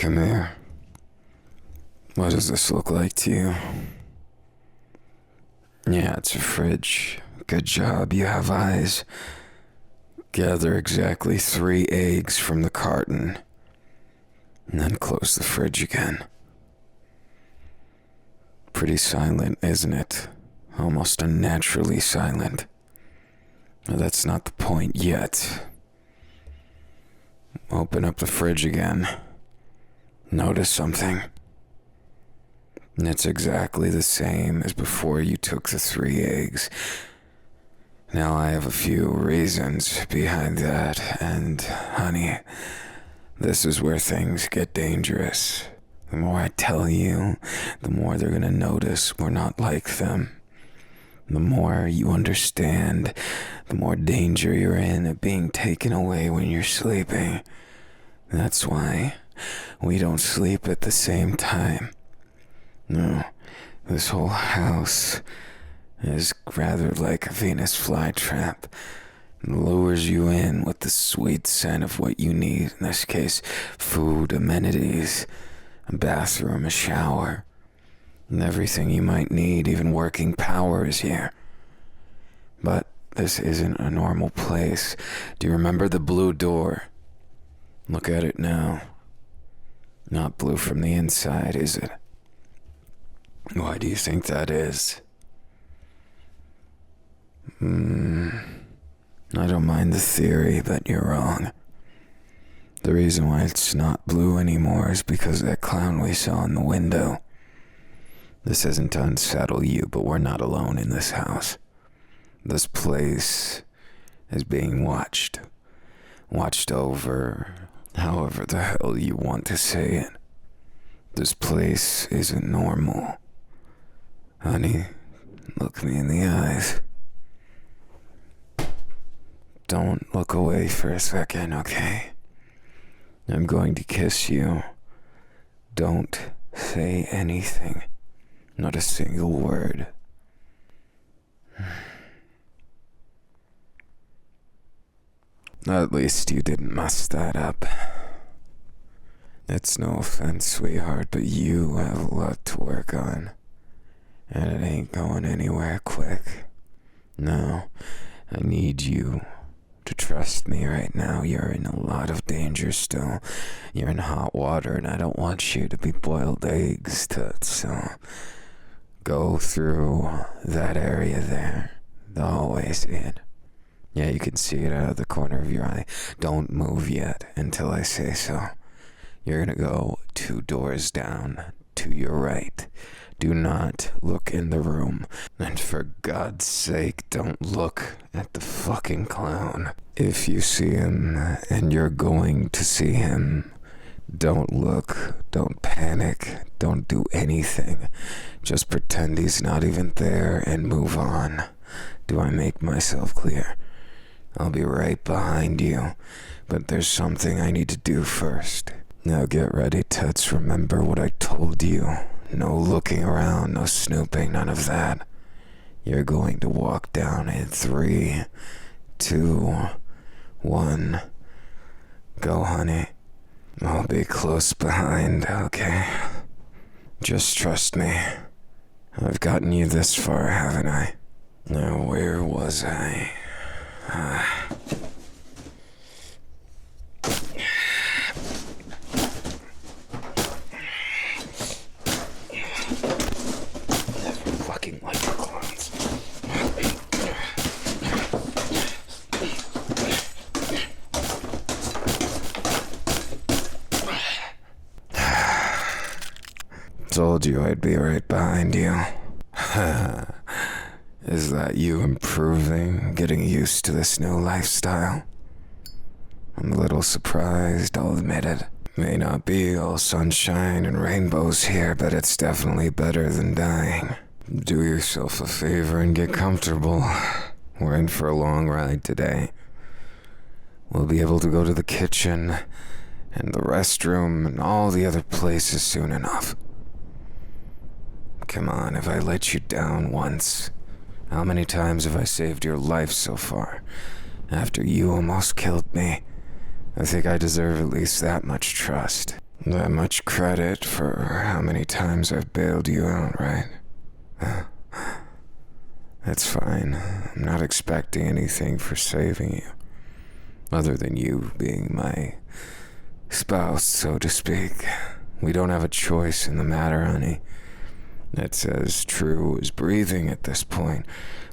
Come here. What does this look like to you? Yeah, it's a fridge. Good job, you have eyes. Gather exactly 3 eggs from the carton, and then close the fridge again. Pretty silent, isn't it? Almost unnaturally silent. Now, that's not the point yet. Open up the fridge again. Notice something. And it's exactly the same as before you took the 3 eggs. Now I have a few reasons behind that, and honey, this is where things get dangerous. The more I tell you, the more they're gonna notice we're not like them. The more you understand, the more danger you're in of being taken away when you're sleeping. That's why we don't sleep at the same time. No, this whole house is rather like a Venus flytrap. It lures you in with the sweet scent of what you need. In this case, food, amenities, a bathroom, a shower, and everything you might need, even working power is here. But this isn't a normal place. Do you remember the blue door? Look at it now. Not blue from the inside, is it? Why do you think that is? I don't mind the theory, but you're wrong. The reason why it's not blue anymore is because of that clown we saw in the window. This isn't to unsettle you, but we're not alone in this house. This place is being watched. Watched over, however the hell you want to say it. This place isn't normal. Honey, look me in the eyes. Don't look away for a second, okay? I'm going to kiss you. Don't say anything. Not a single word. At least you didn't mess that up. It's no offense, sweetheart, but you have a lot to work on. And it ain't going anywhere quick. No, I need you to trust me right now. You're in a lot of danger still. You're in hot water, and I don't want you to be boiled eggs, Toots. So go through that area there. The hallway, see it? Yeah, you can see it out of the corner of your eye. Don't move yet until I say so. You're gonna go 2 doors down to your right. Do not look in the room. And for God's sake, don't look at the fucking clown. If you see him, and you're going to see him, don't look, don't panic, don't do anything. Just pretend he's not even there and move on. Do I make myself clear? I'll be right behind you, but there's something I need to do first. Now get ready, Toots. Remember what I told you. No looking around, no snooping, none of that. You're going to walk down in 3, 2, 1. Go, honey. I'll be close behind, okay? Just trust me. I've gotten you this far, haven't I? Now, where was I? Fucking like the clowns. Told you I'd be right behind you. Is that you improving, getting used to this new lifestyle? I'm a little surprised, I'll admit it. May not be all sunshine and rainbows here, but it's definitely better than dying. Do yourself a favor and get comfortable. We're in for a long ride today. We'll be able to go to the kitchen and the restroom and all the other places soon enough. Come on, if I let you down once, how many times have I saved your life so far? After you almost killed me, I think I deserve at least that much trust. That much credit for how many times I've bailed you out, right? That's fine. I'm not expecting anything for saving you, other than you being my spouse, so to speak. We don't have a choice in the matter, honey. It's as true as breathing at this point,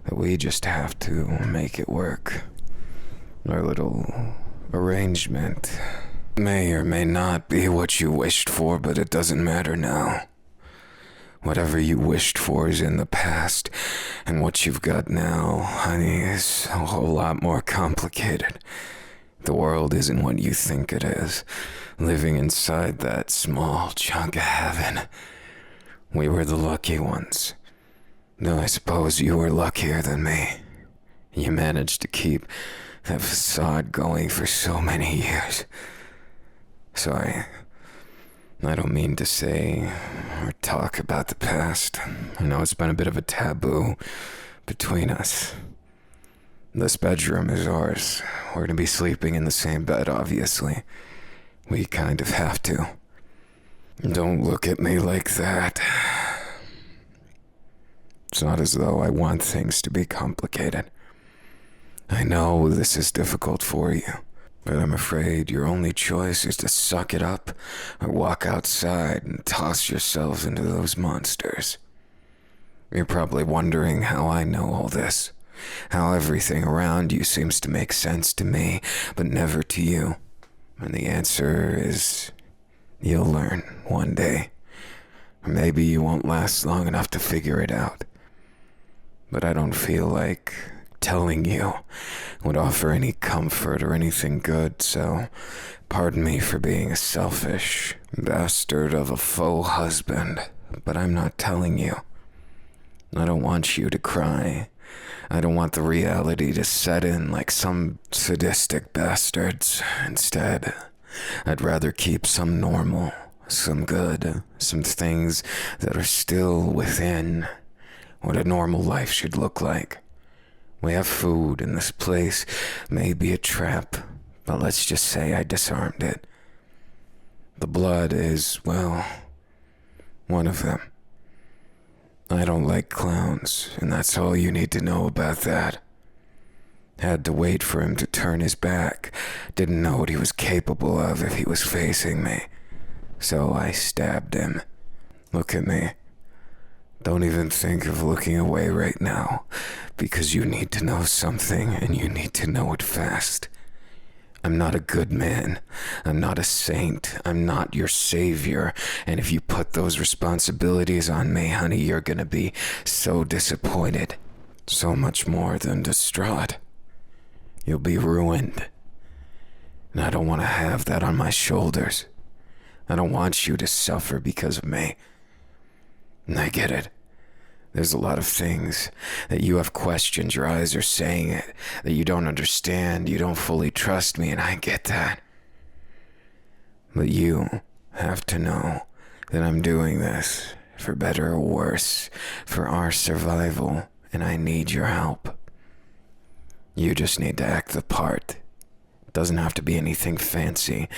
that we just have to make it work. Our little arrangement may or may not be what you wished for, but it doesn't matter now. Whatever you wished for is in the past, and what you've got now, honey, is a whole lot more complicated. The world isn't what you think it is. Living inside that small chunk of heaven, we were the lucky ones. Though I suppose you were luckier than me. You managed to keep that facade going for so many years. Sorry, I don't mean to say or talk about the past. I know it's been a bit of a taboo between us. This bedroom is ours. We're gonna be sleeping in the same bed, obviously. We kind of have to. Don't look at me like that. It's not as though I want things to be complicated. I know this is difficult for you, but I'm afraid your only choice is to suck it up or walk outside and toss yourselves into those monsters. You're probably wondering how I know all this, how everything around you seems to make sense to me, but never to you. And the answer is, you'll learn one day. Or maybe you won't last long enough to figure it out. But I don't feel like telling you would offer any comfort or anything good, so pardon me for being a selfish bastard of a faux husband, but I'm not telling you. I don't want you to cry. I don't want the reality to set in like some sadistic bastards. Instead, I'd rather keep some normal, some good, some things that are still within what a normal life should look like. We have food, and this place may be a trap, but let's just say I disarmed it. The blood is, well, one of them. I don't like clowns, and that's all you need to know about that. Had to wait for him to turn his back. Didn't know what he was capable of if he was facing me. So I stabbed him. Look at me. Don't even think of looking away right now, because you need to know something, and you need to know it fast. I'm not a good man. I'm not a saint. I'm not your savior. And if you put those responsibilities on me, honey, you're gonna be so disappointed. So much more than distraught. You'll be ruined. And I don't want to have that on my shoulders. I don't want you to suffer because of me. And I get it. There's a lot of things that you have questioned, your eyes are saying it, that you don't understand, you don't fully trust me, and I get that. But you have to know that I'm doing this, for better or worse, for our survival, and I need your help. You just need to act the part. It doesn't have to be anything fancy,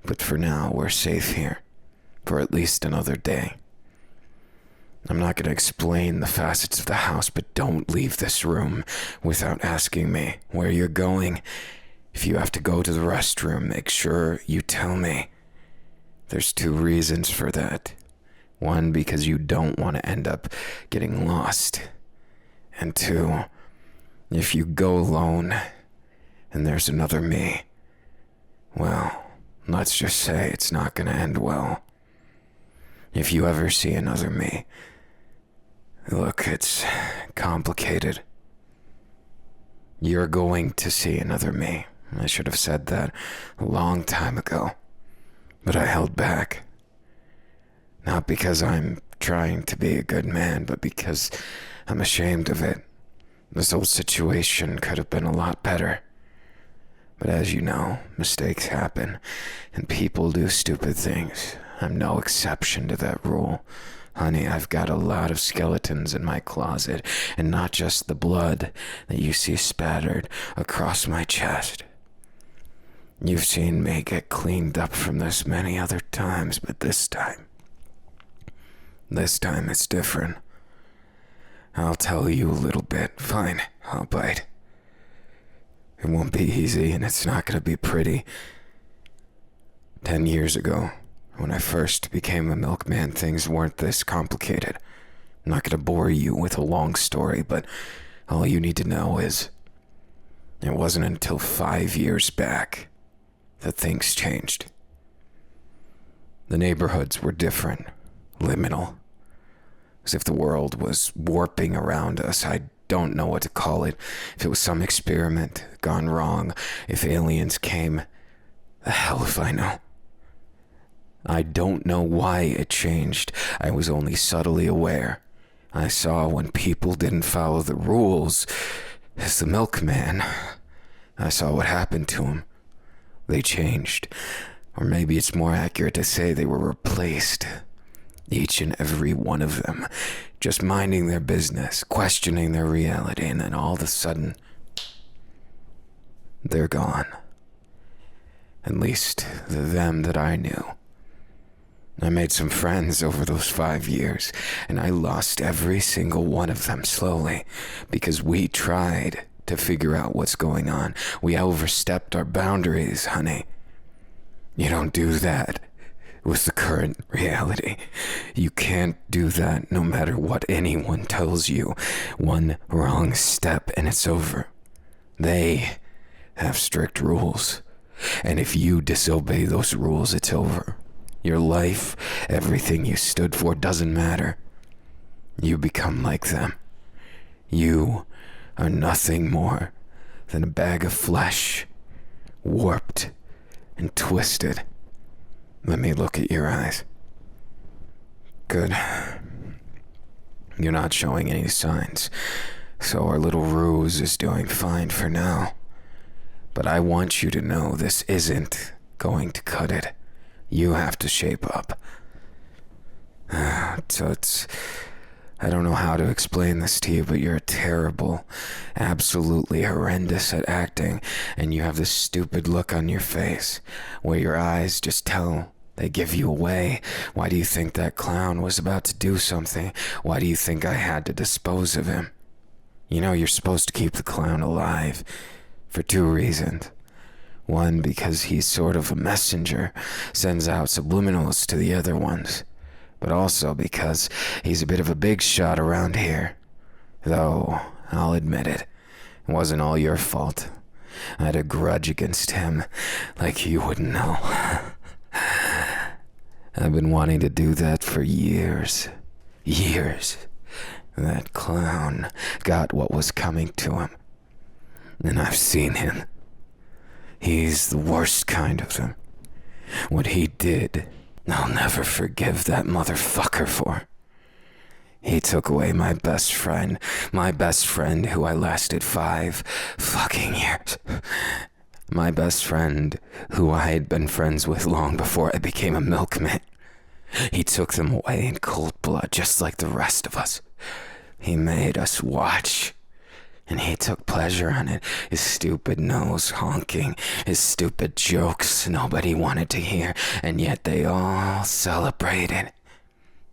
but for now, we're safe here, for at least another day. I'm not going to explain the facets of the house, but don't leave this room without asking me where you're going. If you have to go to the restroom, make sure you tell me. There's 2 reasons for that. 1, because you don't want to end up getting lost. And 2, if you go alone and there's another me, well, let's just say it's not going to end well. If you ever see another me, look, it's complicated. You're going to see another me. I should have said that a long time ago. But I held back. Not because I'm trying to be a good man, but because I'm ashamed of it. This whole situation could have been a lot better. But as you know, mistakes happen, and people do stupid things. I'm no exception to that rule. Honey, I've got a lot of skeletons in my closet, and not just the blood that you see spattered across my chest. You've seen me get cleaned up from this many other times, but this time it's different. I'll tell you a little bit. Fine, I'll bite. It won't be easy, and it's not gonna be pretty. 10 years ago, when I first became a milkman, things weren't this complicated. I'm not gonna bore you with a long story, but all you need to know is it wasn't until 5 years back that things changed. The neighborhoods were different, liminal, as if the world was warping around us. I don't know what to call it. If it was some experiment gone wrong, if aliens came, the hell if I know. I don't know why it changed. I was only subtly aware. I saw when people didn't follow the rules. As the milkman, I saw what happened to them. They changed. Or maybe it's more accurate to say they were replaced. Each and every one of them, just minding their business, questioning their reality, and then all of a sudden, they're gone. At least the them that I knew. I made some friends over those 5 years, and I lost every single one of them slowly, because we tried to figure out what's going on. We overstepped our boundaries, honey. You don't do that with the current reality. You can't do that no matter what anyone tells you. One wrong step and it's over. They have strict rules, and if you disobey those rules, it's over. Your life, everything you stood for doesn't matter. You become like them. You are nothing more than a bag of flesh, warped and twisted. Let me look at your eyes. Good. You're not showing any signs, so our little ruse is doing fine for now. But I want you to know this isn't going to cut it. You have to shape up. I don't know how to explain this to you, but you're terrible, absolutely horrendous at acting, and you have this stupid look on your face, where your eyes just tell, they give you away. Why do you think that clown was about to do something? Why do you think I had to dispose of him? You know, you're supposed to keep the clown alive, for 2 reasons. One, because he's sort of a messenger, sends out subliminals to the other ones. But also because he's a bit of a big shot around here. Though, I'll admit it wasn't all your fault. I had a grudge against him, like you wouldn't know. I've been wanting to do that for years. Years. That clown got what was coming to him. And I've seen him. He's the worst kind of them. What he did, I'll never forgive that motherfucker for. He took away my best friend who I lasted 5 fucking years. My best friend who I had been friends with long before I became a milkman. He took them away in cold blood, just like the rest of us. He made us watch. And he took pleasure on it, his stupid nose honking, his stupid jokes nobody wanted to hear, and yet they all celebrated.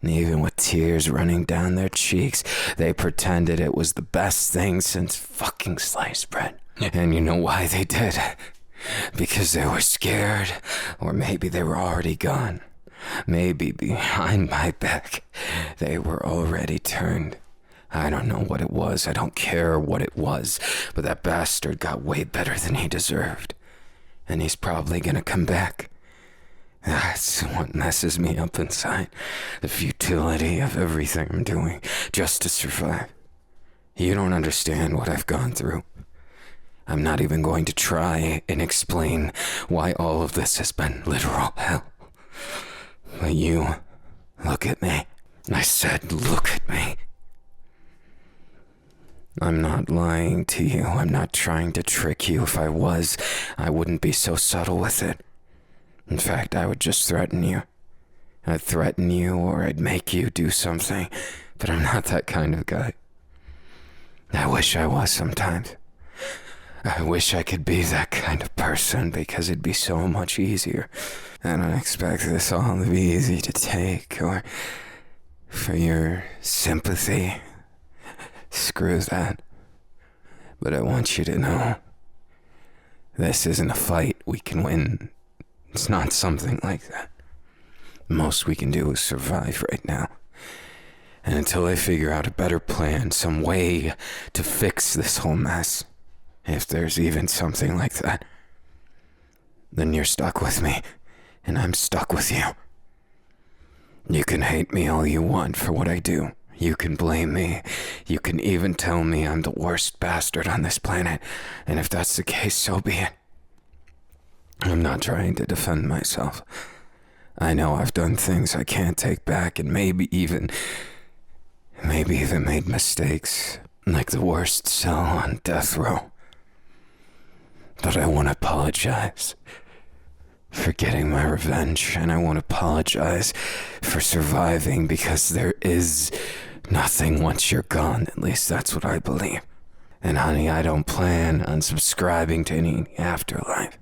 And even with tears running down their cheeks, they pretended it was the best thing since fucking sliced bread. And you know why they did? Because they were scared, or maybe they were already gone. Maybe behind my back, they were already turned. I don't know what it was. I don't care what it was. But that bastard got way better than he deserved. And he's probably gonna come back. That's what messes me up inside. The futility of everything I'm doing just to survive. You don't understand what I've gone through. I'm not even going to try and explain why all of this has been literal hell. But you, look at me. I said, look at me. I'm not lying to you. I'm not trying to trick you. If I was, I wouldn't be so subtle with it. In fact, I would just threaten you. I'd threaten you or I'd make you do something, but I'm not that kind of guy. I wish I was sometimes. I wish I could be that kind of person because it'd be so much easier. I don't expect this all to be easy to take or for your sympathy. Screw that. But I want you to know, this isn't a fight we can win. It's not something like that. Most we can do is survive right now. And until I figure out a better plan, some way to fix this whole mess, if there's even something like that, then you're stuck with me, and I'm stuck with you. You can hate me all you want for what I do. You can blame me. You can even tell me I'm the worst bastard on this planet. And if that's the case, so be it. I'm not trying to defend myself. I know I've done things I can't take back and maybe even made mistakes, like the worst cell on death row. But I want to apologize for getting my revenge, and I want to apologize for surviving, because there is nothing once you're gone. At least that's what I believe. And honey, I don't plan on subscribing to any afterlife.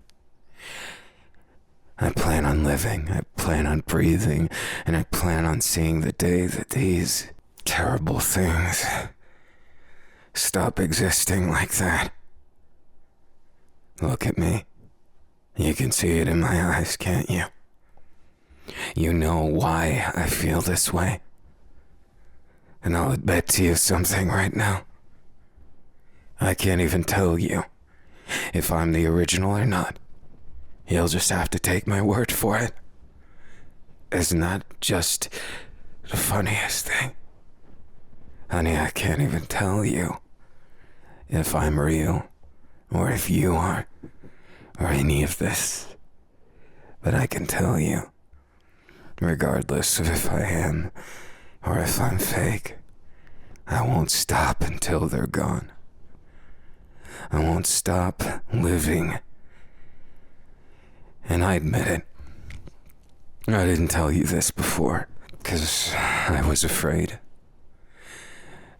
I plan on living, I plan on breathing, and I plan on seeing the day that these terrible things stop existing like that. Look at me. You can see it in my eyes, can't you? You know why I feel this way. And I'll admit to you something right now. I can't even tell you if I'm the original or not. You'll just have to take my word for it. Isn't that just the funniest thing? Honey, I can't even tell you if I'm real, or if you are, or any of this. But I can tell you, regardless of if I am, or if I'm fake, I won't stop until they're gone. I won't stop living. And I admit it. I didn't tell you this before, because I was afraid.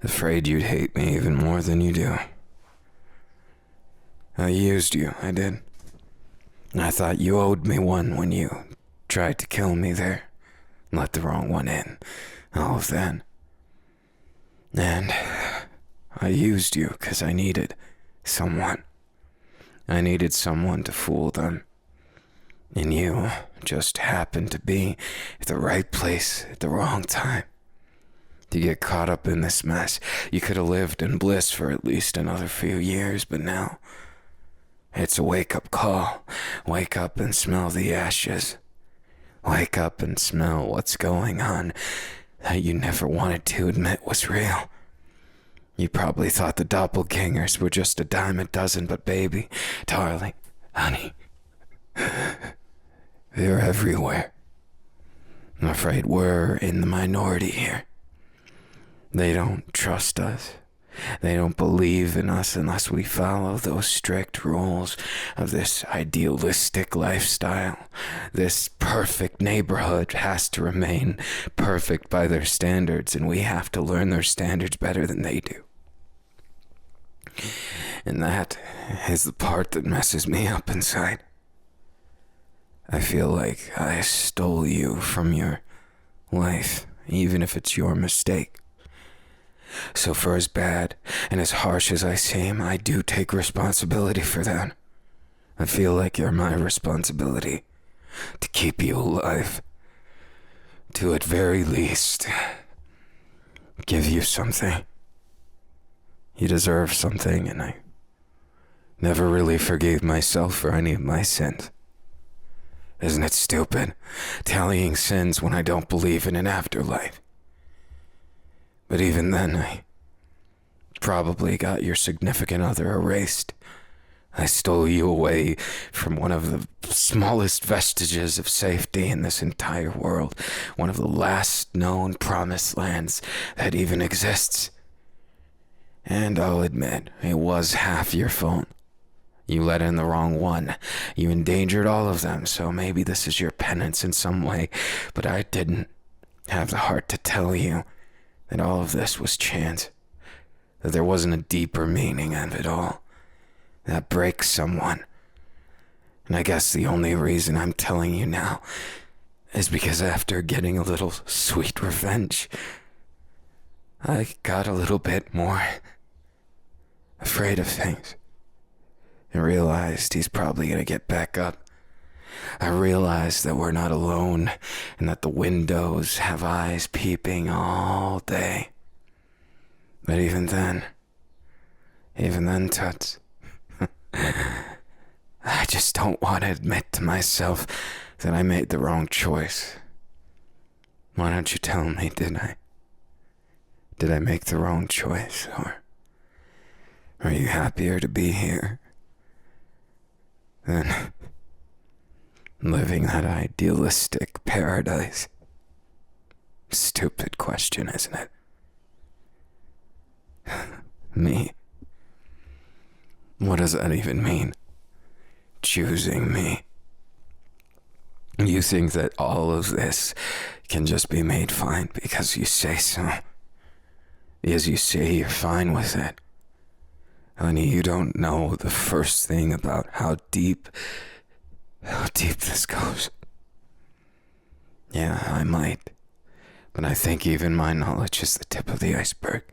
Afraid you'd hate me even more than you do. I used you, I did. I thought you owed me one when you tried to kill me there. Let the wrong one in. All of that. And I used you because I needed someone. I needed someone to fool them. And you just happened to be at the right place at the wrong time. To get caught up in this mess. You could have lived in bliss for at least another few years, but now it's a wake-up call. Wake up and smell the ashes. Wake up and smell what's going on that you never wanted to admit was real. You probably thought the doppelgangers were just a dime a dozen, but baby, darling, honey, they're everywhere. I'm afraid we're in the minority here. They don't trust us. They don't believe in us unless we follow those strict rules of this idealistic lifestyle. This perfect neighborhood has to remain perfect by their standards, and we have to learn their standards better than they do. And that is the part that messes me up inside. I feel like I stole you from your life, even if it's your mistake. So for as bad and as harsh as I seem, I do take responsibility for that. I feel like you're my responsibility to keep you alive. To at very least give you something. You deserve something, and I never really forgave myself for any of my sins. Isn't it stupid, tallying sins when I don't believe in an afterlife? But even then, I probably got your significant other erased. I stole you away from one of the smallest vestiges of safety in this entire world, one of the last known promised lands that even exists. And I'll admit, it was half your fault. You let in the wrong one. You endangered all of them, so maybe this is your penance in some way, but I didn't have the heart to tell you that all of this was chance, that there wasn't a deeper meaning of it all, that breaks someone. And I guess the only reason I'm telling you now is because after getting a little sweet revenge, I got a little bit more afraid of things and realized he's probably gonna get back up. I realized that we're not alone and that the windows have eyes peeping all day. But even then, Toots, I just don't want to admit to myself that I made the wrong choice. Why don't you tell me, did I? Did I make the wrong choice, or are you happier to be here than living that idealistic paradise? Stupid question, isn't it? Me? What does that even mean? Choosing me? You think that all of this can just be made fine because you say so? Because you say you're fine with it? Honey, you don't know the first thing about how deep this goes. Yeah, I might. But I think even my knowledge is the tip of the iceberg.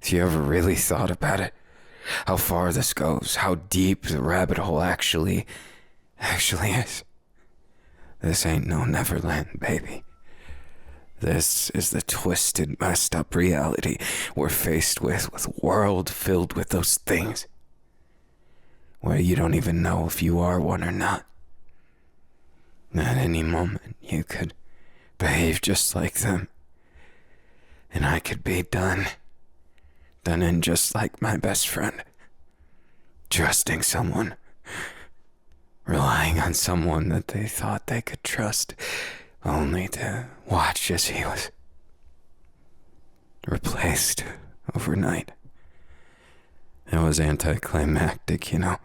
If you ever really thought about it, how far this goes, how deep the rabbit hole actually is. This ain't no Neverland, baby. This is the twisted, messed up reality we're faced with a world filled with those things where you don't even know if you are one or not. At any moment, you could behave just like them, and I could be done in just like my best friend. Trusting someone, relying on someone that they thought they could trust, only to watch as he was replaced overnight. It was anticlimactic, you know.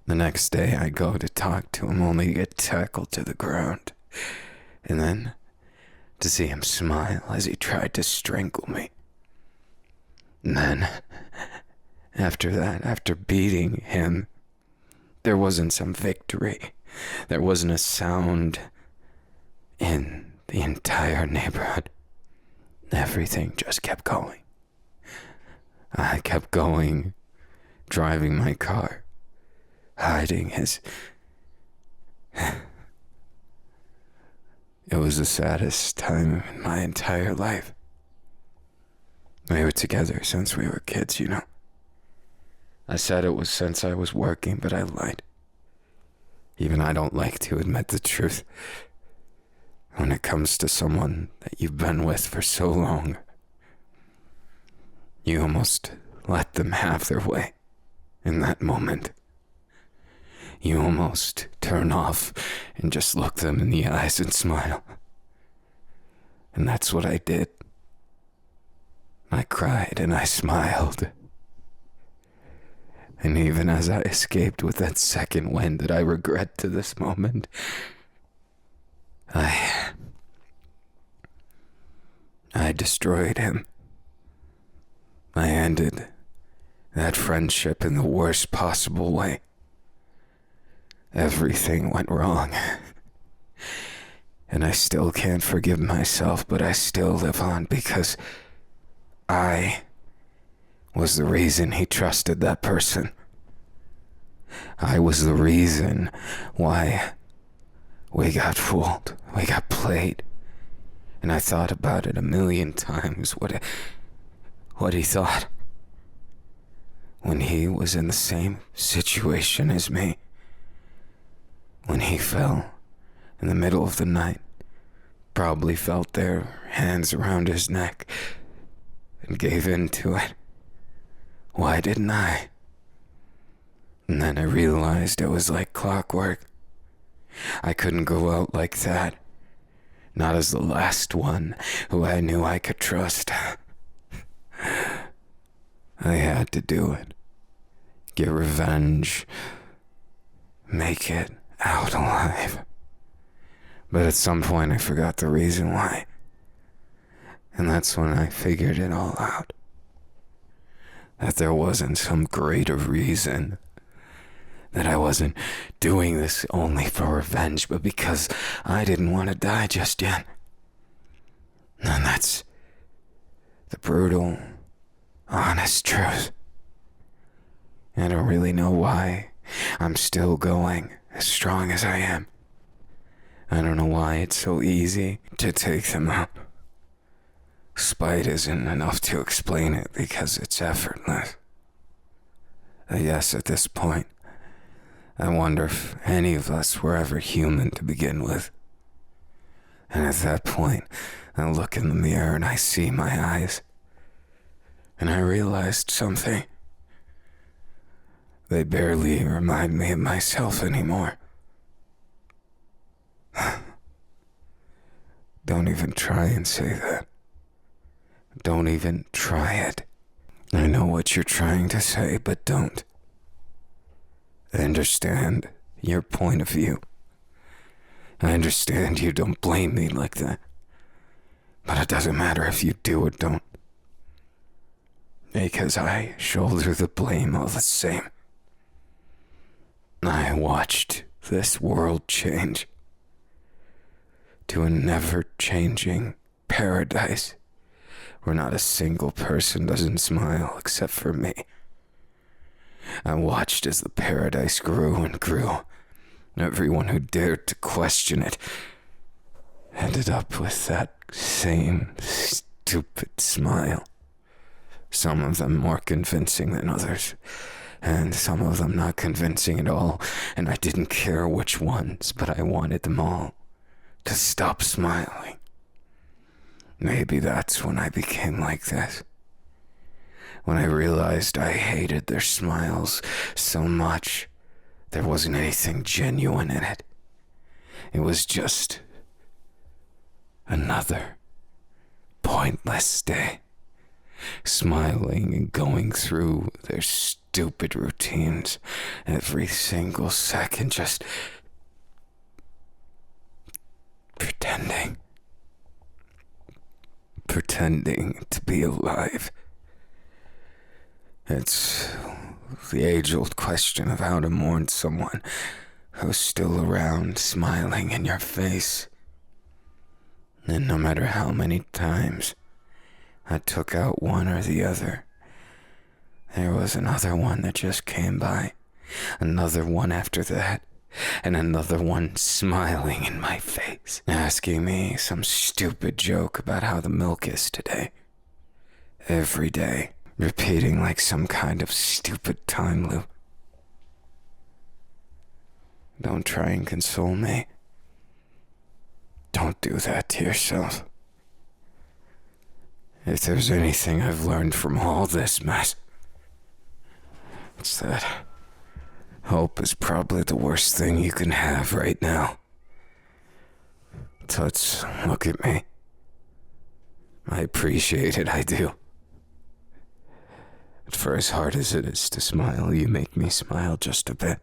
The next day I go to talk to him only to get tackled to the ground, and then to see him smile as he tried to strangle me. And then, after that, after beating him, there wasn't some victory. There wasn't a sound in the entire neighborhood. Everything just kept going. I kept going, driving my car, hiding his... It was the saddest time in my entire life. We were together since we were kids, you know. I said it was since I was working, but I lied. Even I don't like to admit the truth. When it comes to someone that you've been with for so long, you almost let them have their way in that moment. You almost turn off and just look them in the eyes and smile. And that's what I did. I cried and I smiled. And even as I escaped with that second wind that I regret to this moment, I destroyed him. I ended that friendship in the worst possible way. Everything went wrong. And I still can't forgive myself, but I still live on because I was the reason he trusted that person. I was the reason why we got fooled, we got played. And I thought about it a million times, what he thought when he was in the same situation as me. When he fell in the middle of the night, probably felt their hands around his neck and gave in to it. Why didn't I? And then I realized it was like clockwork. I couldn't go out like that. Not as the last one who I knew I could trust. I had to do it. Get revenge. Make it out alive. But at some point I forgot the reason why. And that's when I figured it all out. That there wasn't some greater reason. That I wasn't doing this only for revenge, but because I didn't want to die just yet. And that's the brutal, honest truth. I don't really know why I'm still going as strong as I am. I don't know why it's so easy to take them out. Spite isn't enough to explain it because it's effortless. Yes, at this point, I wonder if any of us were ever human to begin with. And at that point, I look in the mirror and I see my eyes. And I realized something. They barely remind me of myself anymore. Don't even try and say that. Don't even try it. I know what you're trying to say, but don't. I understand your point of view. I understand you don't blame me like that. But it doesn't matter if you do or don't. Because I shoulder the blame all the same. I watched this world change to a never-changing paradise where not a single person doesn't smile except for me. I watched as the paradise grew and grew. Everyone who dared to question it ended up with that same stupid smile. Some of them more convincing than others, and some of them not convincing at all, and I didn't care which ones, but I wanted them all to stop smiling. Maybe that's when I became like this. When I realized I hated their smiles so much, there wasn't anything genuine in it. It was just another pointless day. Smiling and going through their stupid routines every single second, just pretending to be alive. It's the age-old question of how to mourn someone who's still around, smiling in your face. And no matter how many times I took out one or the other, there was another one that just came by, another one after that, and another one smiling in my face, asking me some stupid joke about how the milk is today. Every day, repeating like some kind of stupid time loop. Don't try and console me. Don't do that to yourself. If there's anything I've learned from all this mess, it's that hope is probably the worst thing you can have right now. Toots, look at me. I appreciate it, I do. But for as hard as it is to smile, you make me smile just a bit.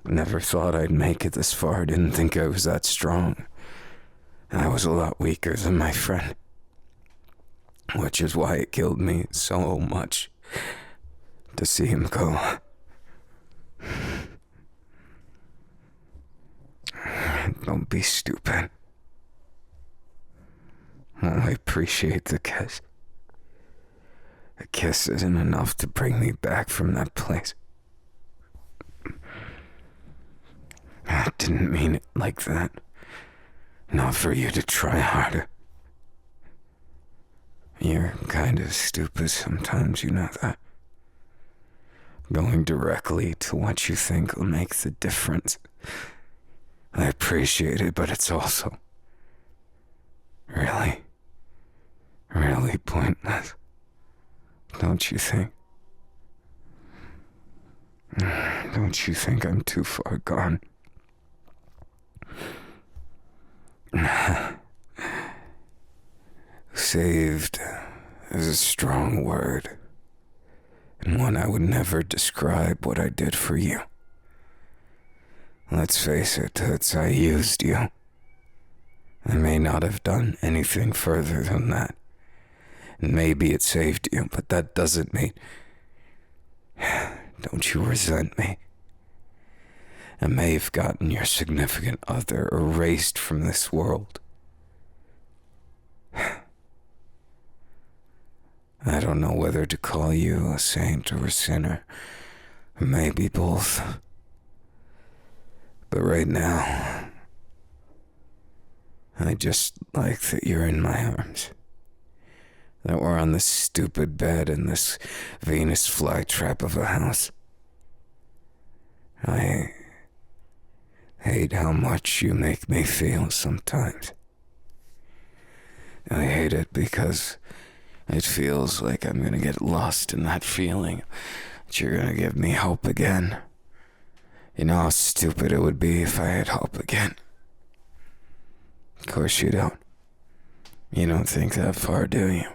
Never thought I'd make it this far, didn't think I was that strong. I was a lot weaker than my friend. Which is why it killed me so much to see him go. Don't be stupid. I appreciate the kiss. A kiss isn't enough to bring me back from that place. I didn't mean it like that. Not for you to try harder. You're kind of stupid sometimes, you know that. Going directly to what you think will make the difference. I appreciate it, but it's also really pointless. Don't you think? Don't you think I'm too far gone? Saved is a strong word, and one I would never describe what I did for you. Let's face it, Toots, I used you. I may not have done anything further than that. Maybe it saved you, but that doesn't mean... Don't you resent me? I may have gotten your significant other erased from this world. I don't know whether to call you a saint or a sinner, or maybe both. But right now, I just like that you're in my arms. That we're on this stupid bed in this Venus flytrap of a house. I hate how much you make me feel sometimes. I hate it because it feels like I'm gonna get lost in that feeling, that you're gonna give me hope again. You know how stupid it would be if I had hope again. Of course you don't. You don't think that far, do you?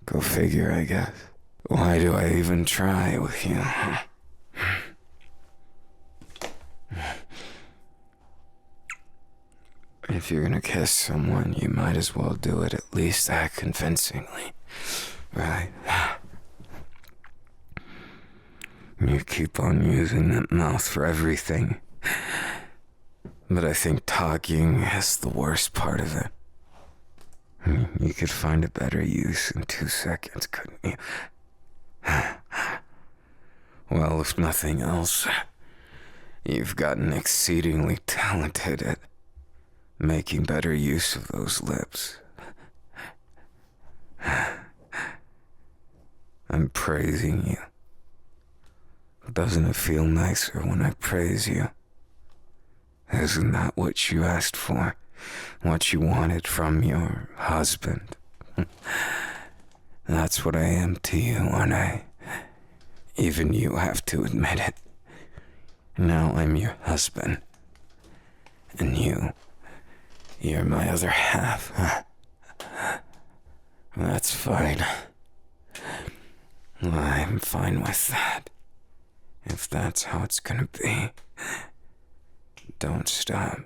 Go figure, I guess. Why do I even try with you? If you're gonna kiss someone, you might as well do it at least that convincingly, right? You keep on using that mouth for everything. But I think talking is the worst part of it. You could find a better use in 2 seconds, couldn't you? Well, if nothing else, you've gotten exceedingly talented at making better use of those lips. I'm praising you. Doesn't it feel nicer when I praise you? Isn't that what you asked for? What you wanted from your husband? That's what I am to you, aren't I? Even you have to admit it. Now I'm your husband. And you're my other half, huh? That's fine. I'm fine with that. If that's how it's gonna be, don't stop.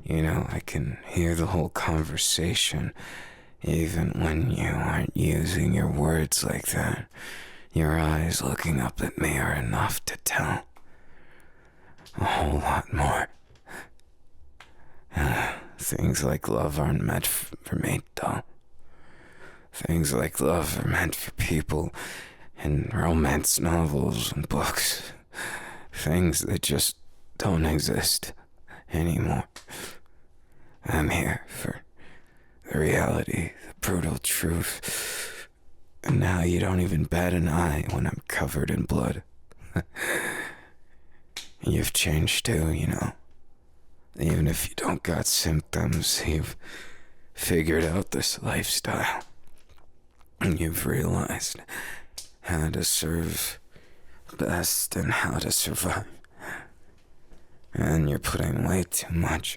You know, I can hear the whole conversation, even when you aren't using your words like that. Your eyes looking up at me are enough to tell a whole lot more. Things like love aren't meant for me, though. Things like love are meant for people in romance novels and books. Things that just don't exist anymore. I'm here for the reality, the brutal truth. And now you don't even bat an eye when I'm covered in blood. You've changed too, you know. Even if you don't got symptoms, you've figured out this lifestyle. And you've realized how to serve best and how to survive. And you're putting way too much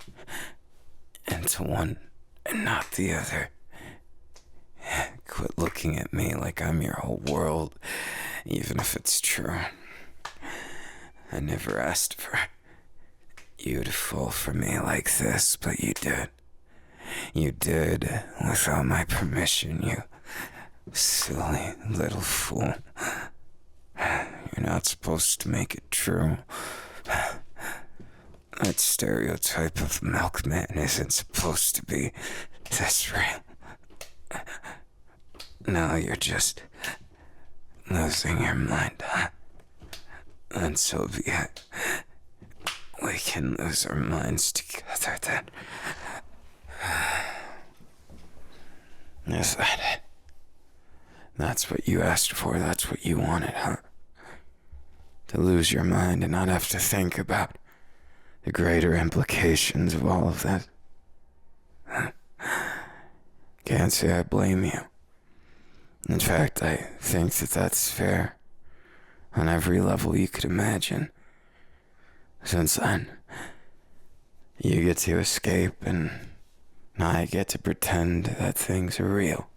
into one and not the other. Quit looking at me like I'm your whole world, even if it's true. I never asked for you to fall for me like this, but you did. You did without my permission, you silly little fool. You're not supposed to make it true. That stereotype of Milkman isn't supposed to be this real. Now you're just losing your mind, huh? And so be it. We can lose our minds together then. Is that it? That's what you asked for, that's what you wanted, huh? To lose your mind and not have to think about the greater implications of all of that. Can't say I blame you. In fact, I think that that's fair on every level you could imagine. Since then, you get to escape and I get to pretend that things are real.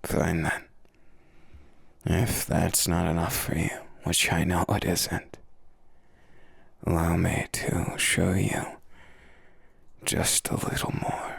Fine then. If that's not enough for you, which I know it isn't, allow me to show you just a little more.